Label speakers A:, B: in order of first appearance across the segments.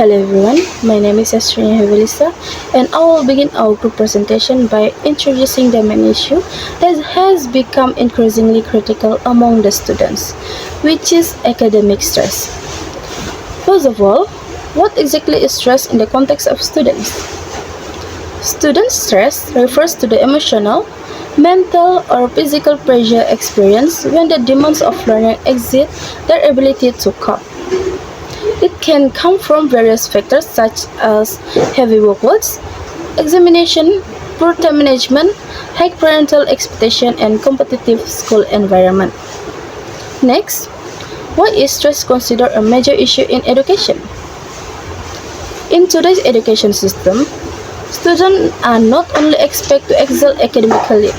A: Hello everyone, my name is Astrinia Hevelisa and I will begin our group presentation by introducing the main issue that has become increasingly critical among the students, which is academic stress. First of all, what exactly is stress in the context of students? Student stress refers to the emotional, mental, or physical pressure experienced when the demands of learning exceed their ability to cope. It can come from various factors such as heavy workloads, examination, poor time management, high parental expectation, and competitive school environment. Next, why is stress considered a major issue in education? In today's education system, students are not only expected to excel academically,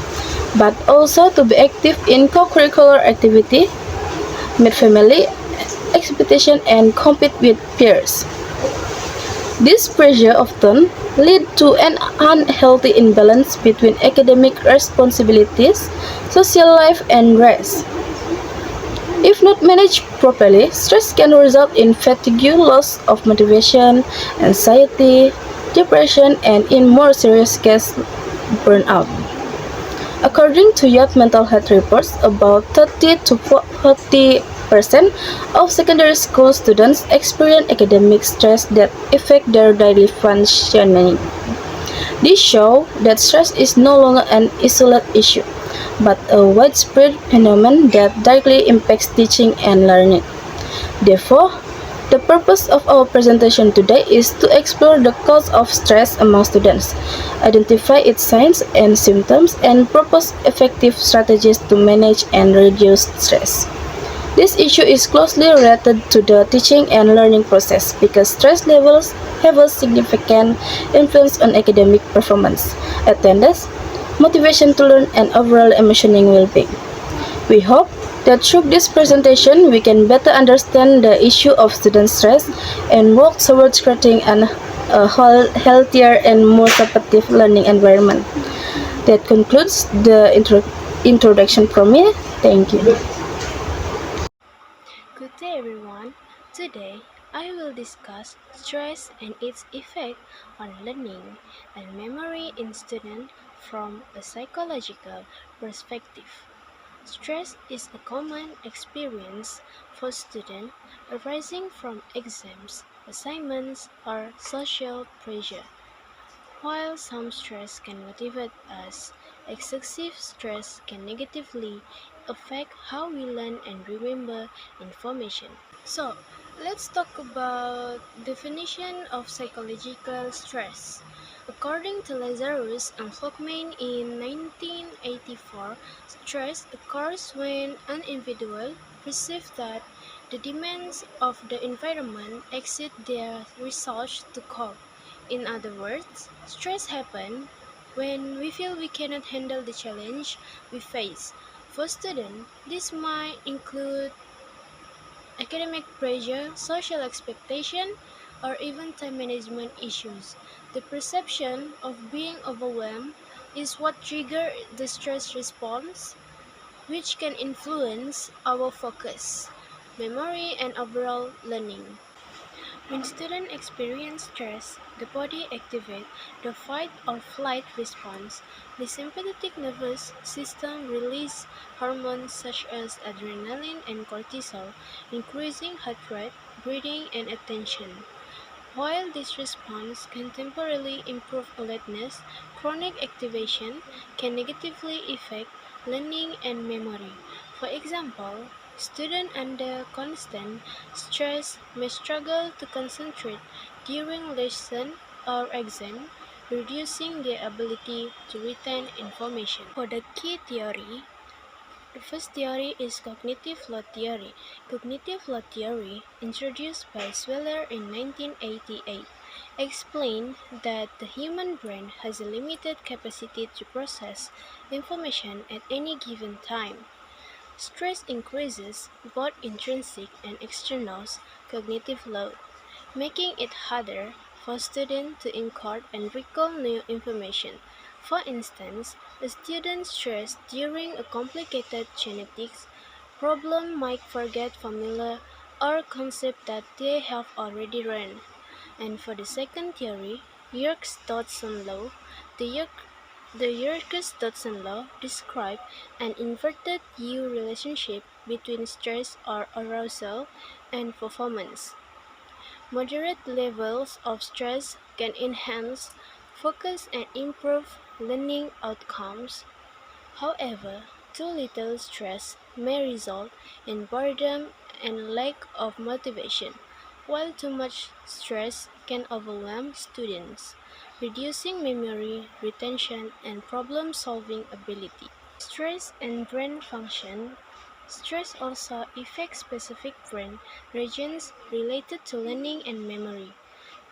A: but also to be active in co-curricular activity, meet family expectation, and compete with peers. This pressure often leads to an unhealthy imbalance between academic responsibilities, social life, and rest. If not managed properly, stress can result in fatigue, loss of motivation, anxiety, depression, and in more serious cases, burnout. According to youth mental health reports, about 30 to 40% of secondary school students experience academic stress that affect their daily functioning. This shows that stress is no longer an isolated issue, but a widespread phenomenon that directly impacts teaching and learning. Therefore, the purpose of our presentation today is to explore the cause of stress among students, identify its signs and symptoms, and propose effective strategies to manage and reduce stress. This issue is closely related to the teaching and learning process because stress levels have a significant influence on academic performance, attendance, motivation to learn, and overall emotional well-being. We hope that through this presentation we can better understand the issue of student stress and work towards creating a healthier and more supportive learning environment. That concludes the introduction from me. Thank you.
B: Good day, everyone. Today, I will discuss stress and its effect on learning and memory in students from a psychological perspective. Stress is a common experience for students arising from exams, assignments, or social pressure. While some stress can motivate us, excessive stress can negatively affect how we learn and remember information. So, let's talk about definition of psychological stress. According to Lazarus and Folkman in 1984, stress occurs when an individual perceives that the demands of the environment exceed their resources to cope. In other words, stress happens when we feel we cannot handle the challenge we face. For students, this might include academic pressure, social expectation, or even time management issues. The perception of being overwhelmed is what triggers the stress response, which can influence our focus, memory, and overall learning. When students experience stress, the body activates the fight or flight response. The sympathetic nervous system releases hormones such as adrenaline and cortisol, increasing heart rate, breathing, and attention. While this response can temporarily improve alertness, chronic activation can negatively affect learning and memory. For example, students under constant stress may struggle to concentrate during lesson or exam, reducing their ability to retain information. For the key theory, the first theory is cognitive load theory. Cognitive load theory, introduced by Sweller in 1988, explained that the human brain has a limited capacity to process information at any given time. Stress increases both intrinsic and external cognitive load, making it harder for students to encode and recall new information. For instance, a student stressed during a complicated genetics problem might forget familiar or concept that they have already learned. And for the second theory, Yerkes-Dodson law, the Yerkes-Dodson law describes an inverted U relationship between stress or arousal and performance. Moderate levels of stress can enhance focus and improve learning outcomes. However, too little stress may result in boredom and lack of motivation, while too much stress can overwhelm students, reducing memory, retention, and problem-solving ability. Stress and brain function. Stress also affects specific brain regions related to learning and memory.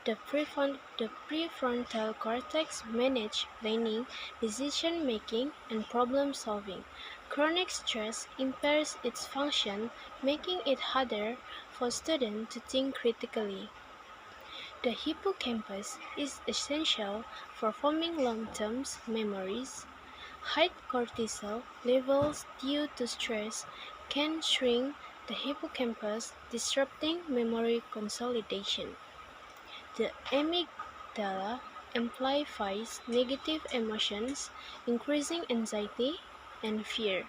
B: The prefrontal cortex manages planning, decision-making, and problem-solving. Chronic stress impairs its function, making it harder for students to think critically. The hippocampus is essential for forming long-term memories. High cortisol levels due to stress can shrink the hippocampus, disrupting memory consolidation. The amygdala amplifies negative emotions, increasing anxiety and fear,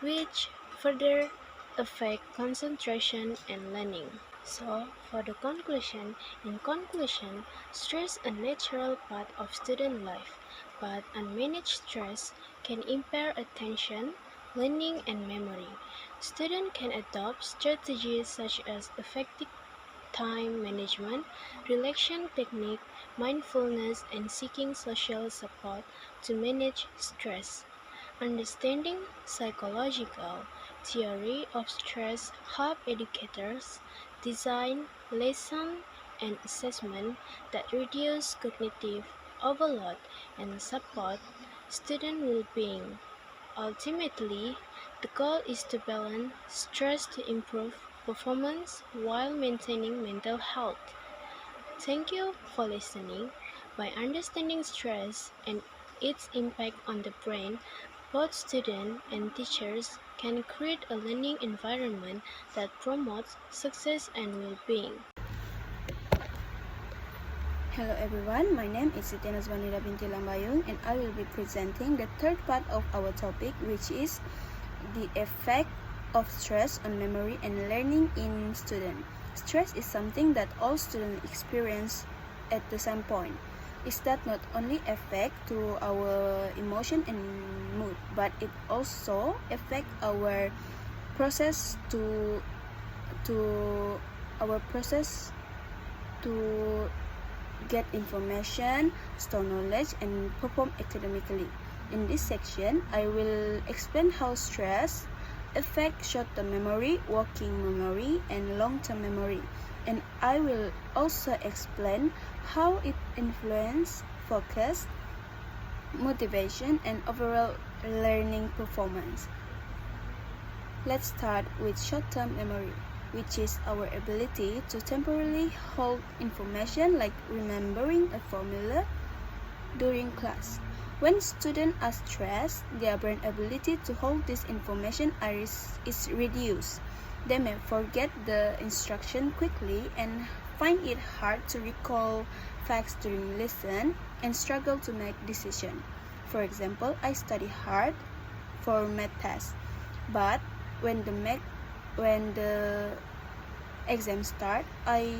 B: which further affect concentration and learning. So, for the conclusion, in conclusion, stress is a natural part of student life, but unmanaged stress can impair attention, learning, and memory. Students can adopt strategies such as effective time management, relaxation technique, mindfulness, and seeking social support to manage stress. Understanding psychological theory of stress help educators design lesson and assessment that reduce cognitive overload and support student well-being. Ultimately, the goal is to balance stress to improve performance while maintaining mental health. Thank you for listening. By understanding stress and its impact on the brain, both students and teachers can create a learning environment that promotes success and well-being.
C: Hello everyone, my name is Siti Nazwanira binti Lambayung and I will be presenting the third part of our topic, which is the effect of stress on memory and learning in students. Stress is something that all students experience at the same point. Is that not only affect to our emotion and mood, but it also affect our process to get information, store knowledge, and perform academically. In this section, I will explain how stress affects short-term memory, working memory, and long-term memory. And I will also explain how it influences focus, motivation, and overall learning performance. Let's start with short-term memory, which is our ability to temporarily hold information like remembering a formula during class. When students are stressed, their brain ability to hold this information is reduced. They may forget the instruction quickly and find it hard to recall facts during lesson and struggle to make decisions. For example, I study hard for math test, but when the exam start, I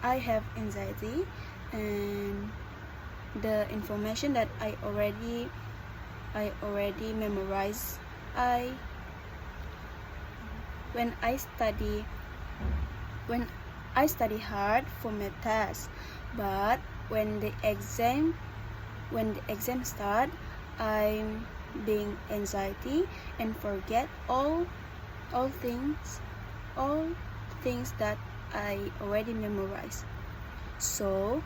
C: have anxiety, and the information that I already memorized. When I study hard for math test, but when the exam start, I'm being anxiety and forget all things that I already memorized. So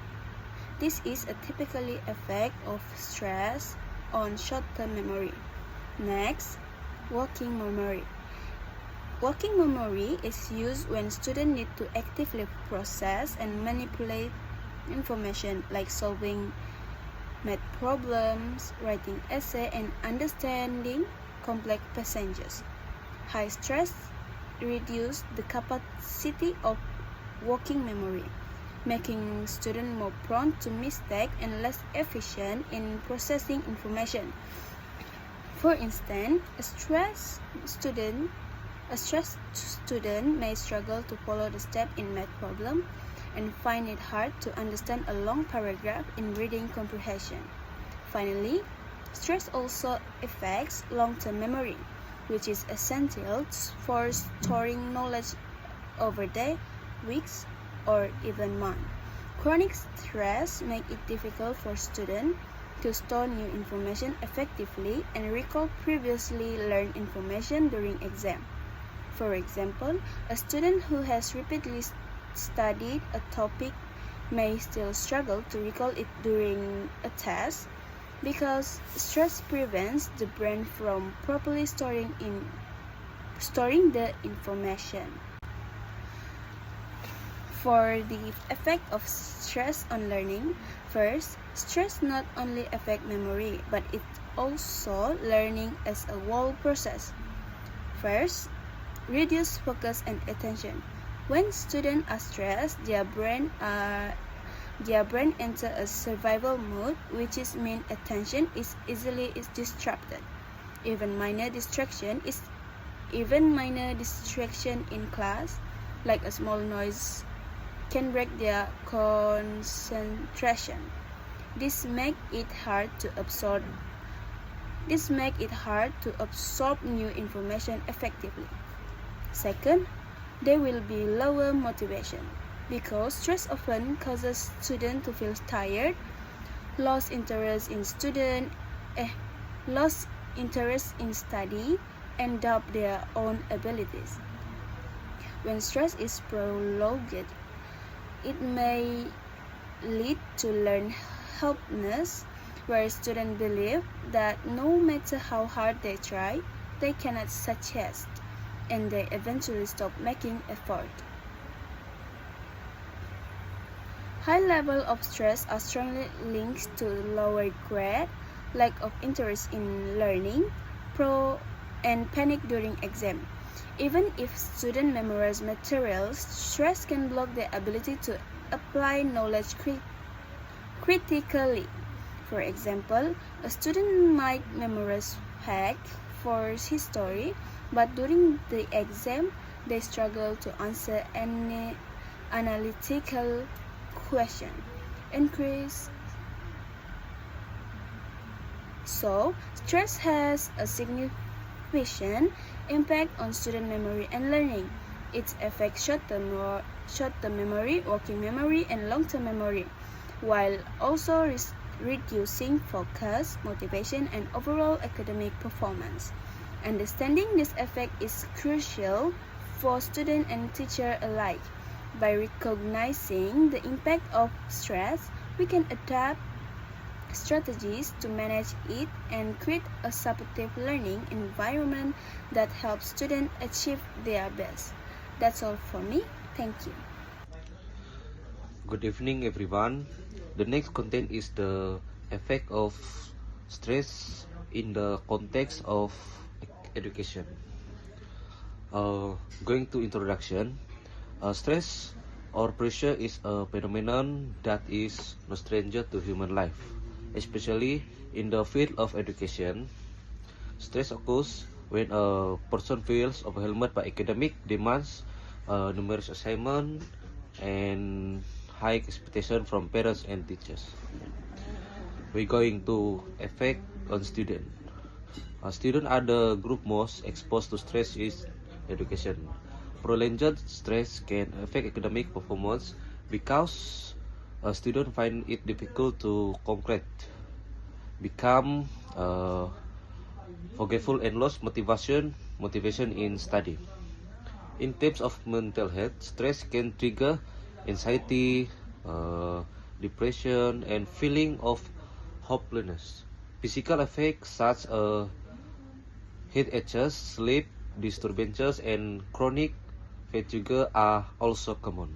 C: this is a typically effect of stress on short-term memory. Next, working memory. Working memory is used when students need to actively process and manipulate information like solving math problems, writing essay, and understanding complex passages. High stress reduce the capacity of working memory, making students more prone to mistake and less efficient in processing information. For instance, a stressed student may struggle to follow the step in math problem and find it hard to understand a long paragraph in reading comprehension. Finally, stress also affects long-term memory, which is essential for storing knowledge over days, weeks, or even months. Chronic stress makes it difficult for students to store new information effectively and recall previously learned information during exam. For example, a student who has repeatedly studied a topic may still struggle to recall it during a test because stress prevents the brain from properly storing the information. For the effect of stress on learning, first, stress not only affects memory, but it also learning as a whole process. First, reduce focus and attention. When students are stressed, their brain enter a survival mode, which means attention is easily disrupted. Even minor distraction in class, like a small noise, can break their concentration. This makes it hard to absorb new information effectively. Second, there will be lower motivation because stress often causes students to feel tired, lost interest in study, and doubt their own abilities. When stress is prolonged, it may lead to learn helplessness, where students believe that no matter how hard they try, they cannot succeed, and they eventually stop making effort. High level of stress are strongly linked to lower grade, lack of interest in learning, and panic during exam. Even if students memorize materials, stress can block their ability to apply knowledge critically. For example, a student might memorize facts for history, but during the exam, they struggle to answer any analytical question. So, stress has a significant impact on student memory and learning. It affects short-term memory, working memory, and long-term memory, while also reducing focus, motivation, and overall academic performance. Understanding this effect is crucial for student and teacher alike. By recognizing the impact of stress, we can adapt strategies to manage it and create a supportive learning environment that helps students achieve their best. That's all for me. Thank you.
D: Good evening, everyone. The next content is the effect of stress in the context of education. Going to introduction, stress or pressure is a phenomenon that is no stranger to human life, especially in the field of education. Stress occurs when a person feels overwhelmed by academic demands, numerous assignments, and high expectation from parents and teachers. We're going to effect on students. Students are the group most exposed to stress in education. Prolonged stress can affect academic performance because students find it difficult to concentrate, become forgetful, and lose motivation in study. In terms of mental health, stress can trigger anxiety, depression, and feeling of hopelessness. Physical effects such as headaches, sleep disturbances, and chronic fatigue are also common.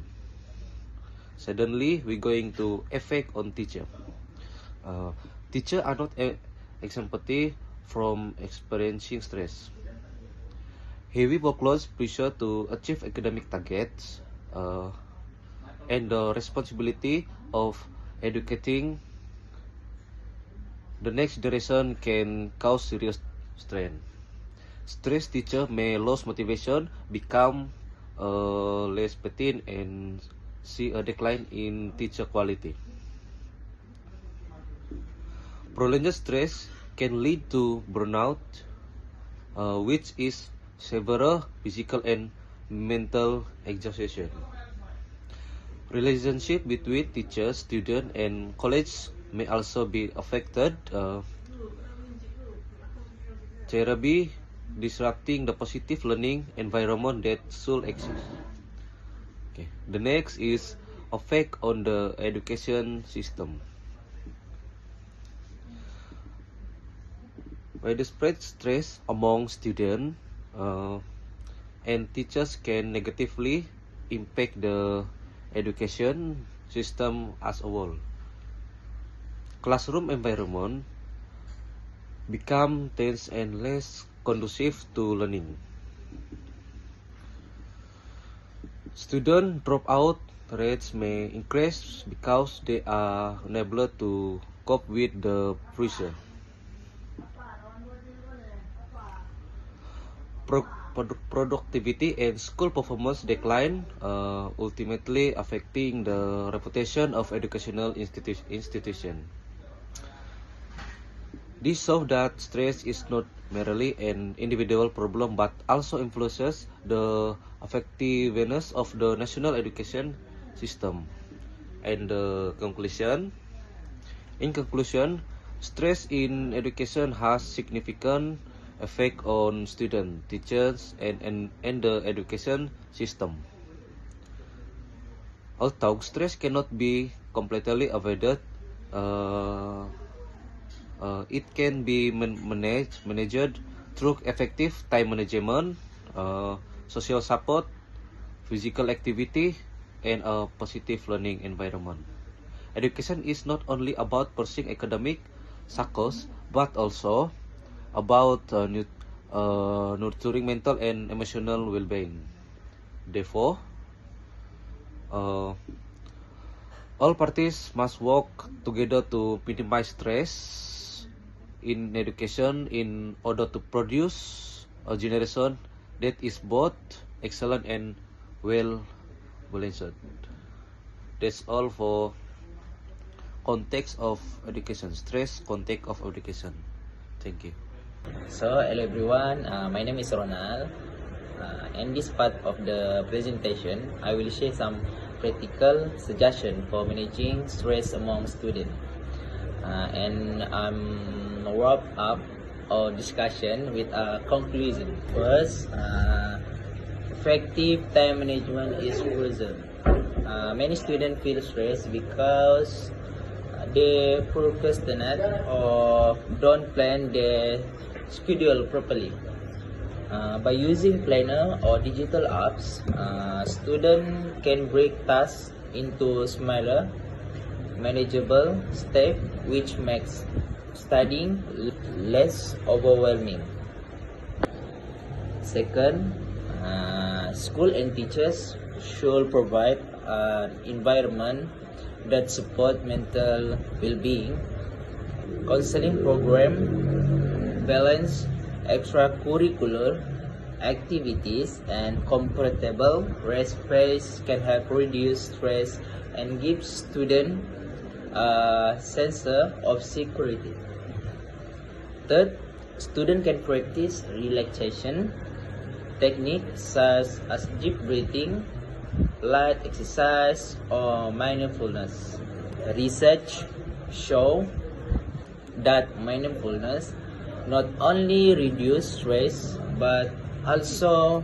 D: Suddenly, we're going to effect on teacher. Teachers are not exempted from experiencing stress. Heavy workloads, pressure to achieve academic targets, and the responsibility of educating the next generation can cause serious strain. Stressed teacher may lose motivation, become less patient, and see a decline in teacher quality. Prolonged stress can lead to burnout, which is severe physical and mental exhaustion. Relationship between teachers, student, and college may also be affected. Therapy disrupting the positive learning environment that should exist. Okay. The next is effect on the education system. Widespread stress among students and teachers can negatively impact the education system as a whole. Classroom environment become tense and less conducive to learning. Student dropout rates may increase because they are unable to cope with the pressure. Productivity and school performance decline, ultimately affecting the reputation of educational institution. This shows that stress is not merely an individual problem but also influences the effectiveness of the national education system. And in conclusion, stress in education has significant effect on students, teachers, and the education system. Although stress cannot be completely avoided, it can be managed through effective time management, social support, physical activity, and a positive learning environment. Education is not only about pursuing academic success, but also about nurturing mental and emotional well-being. Therefore, all parties must work together to minimize stress in education in order to produce a generation that is both excellent and well-balanced. That's all for context of education, stress context of education. Thank you.
E: So, hello everyone, my name is Ronald. In this part of the presentation, I will share some practical suggestions for managing stress among students. And I'm wrap up our discussion with a conclusion. First, effective time management is crucial. Many students feel stressed because they procrastinate or don't plan their schedule properly. By using planner or digital apps, students can break tasks into smaller, manageable steps, which makes studying less overwhelming. Second, school and teachers should provide an environment that support mental well-being. Counseling program, balance extracurricular activities, and comfortable rest space can help reduce stress and give students a sense of security. Third, students can practice relaxation techniques such as deep breathing, light exercise, or mindfulness. Research shows that mindfulness not only reduce stress but also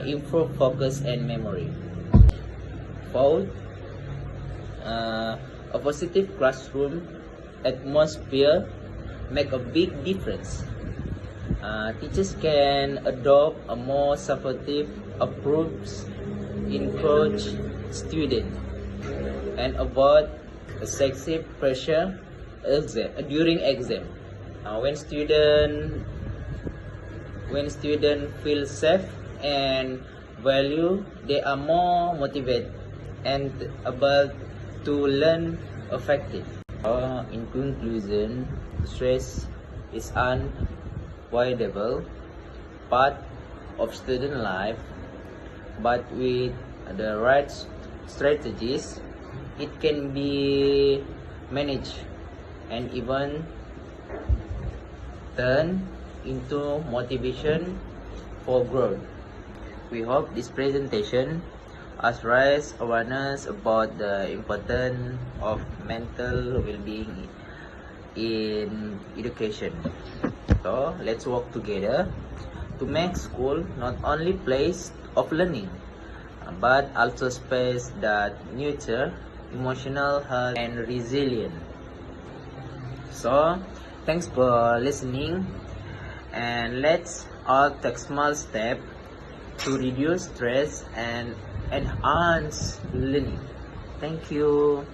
E: improve focus and memory. Fourth, a positive classroom atmosphere make a big difference. Teachers can adopt a more supportive approach, encourage students, and avoid excessive pressure during exam. When students feel safe and value, they are more motivated and able to learn effectively. In conclusion, stress is unavoidable part of student life, but with the right strategies, it can be managed and even turn into motivation for growth. We hope this presentation has raised awareness about the importance of mental well-being in education. So let's work together to make school not only place of learning, but also space that nurture emotional health and resilience. So thanks for listening, and let's all take small steps to reduce stress and enhance learning. Thank you.